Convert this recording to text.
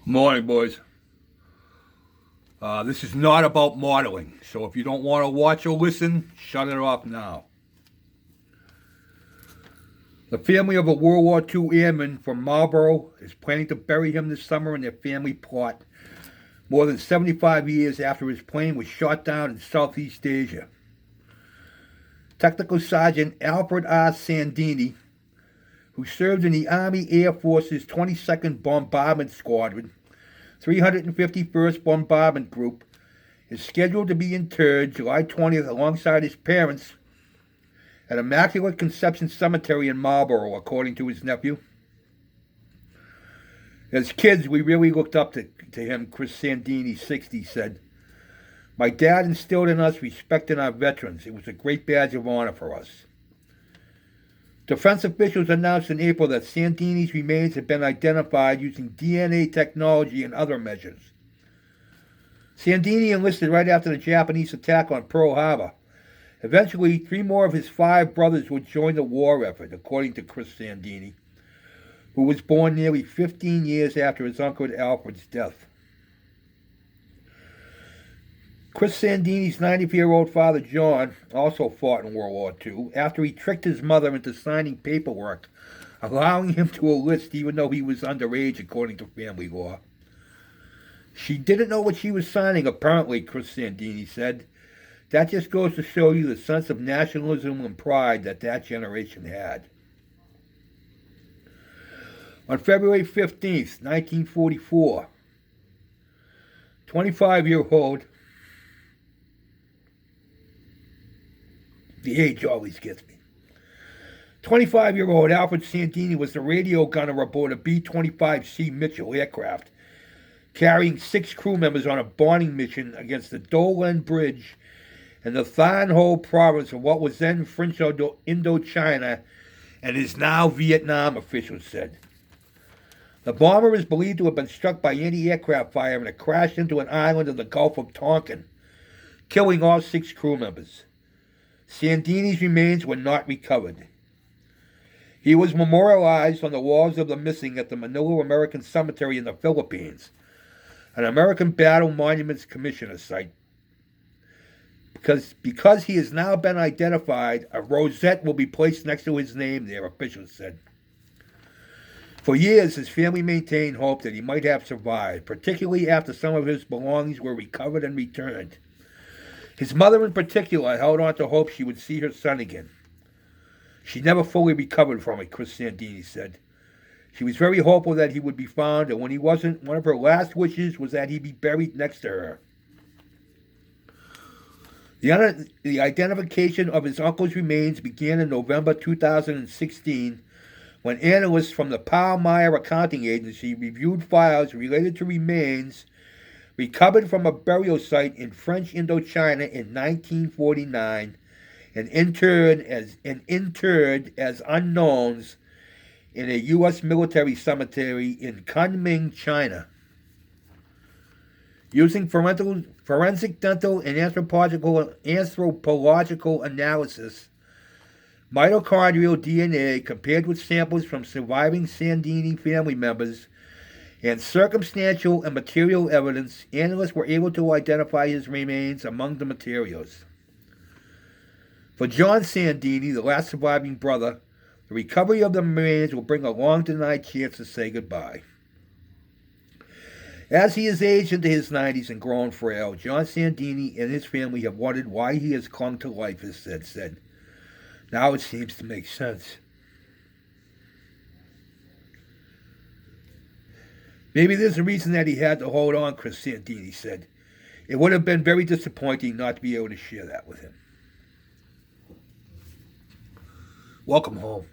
Morning, boys. This is not about modeling, so if you don't want to watch or listen, shut it off now. The family of a World War II airman from Marlborough is planning to bury him this summer in their family plot, more than 75 years after his plane was shot down in Southeast Asia. Technical Sergeant Alfred R. Sandini, who served in the Army Air Force's 22nd Bombardment Squadron, 351st Bombardment Group, is scheduled to be interred July 20th alongside his parents at Immaculate Conception Cemetery in Marlborough, according to his nephew. As kids, we really looked up to him, Chris Sandini, 60, said. My dad instilled in us respect in our veterans. It was a great badge of honor for us. Defense officials announced in April that Sandini's remains had been identified using DNA technology and other measures. Sandini enlisted right after the Japanese attack on Pearl Harbor. Eventually, 3 more of his 5 brothers would join the war effort, according to Chris Sandini, who was born nearly 15 years after his uncle Alfred's death. Chris Sandini's 90-year-old father, John, also fought in World War II after he tricked his mother into signing paperwork, allowing him to enlist even though he was underage, according to family law. She didn't know what she was signing, apparently, Chris Sandini said. That just goes to show you the sense of nationalism and pride that generation had. On February 15th, 1944, 25-year-old, the age always gets me, 25-year-old Alfred Sandini was the radio gunner aboard a B-25C Mitchell aircraft, carrying 6 crew members on a bonding mission against the Dolan Bridge in the Than Ho province of what was then French Indochina and is now Vietnam, officials said. The bomber is believed to have been struck by anti-aircraft fire and it crashed into an island in the Gulf of Tonkin, killing all 6 crew members. Sandini's remains were not recovered. He was memorialized on the walls of the missing at the Manila American Cemetery in the Philippines, an American Battle Monuments Commissioner site. Because he has now been identified, a rosette will be placed next to his name there, officials said. For years, his family maintained hope that he might have survived, particularly after some of his belongings were recovered and returned. His mother in particular held on to hope she would see her son again. She never fully recovered from it, Chris Sandini said. She was very hopeful that he would be found, and when he wasn't, one of her last wishes was that he be buried next to her. The identification of his uncle's remains began in November 2016 when analysts from the Paul Meyer Accounting Agency reviewed files related to remains recovered from a burial site in French Indochina in 1949 and interred as unknowns in a U.S. military cemetery in Kunming, China. Using forensic dental and anthropological analysis, mitochondrial DNA compared with samples from surviving Sandini family members and circumstantial and material evidence, analysts were able to identify his remains among the materials. For John Sandini, the last surviving brother, the recovery of the remains will bring a long-denied chance to say goodbye. As he has aged into his 90s and grown frail, John Sandini and his family have wondered why he has clung to life, as said. Now it seems to make sense. Maybe there's a reason that he had to hold on, Chris Sandini said. It would have been very disappointing not to be able to share that with him. Welcome home.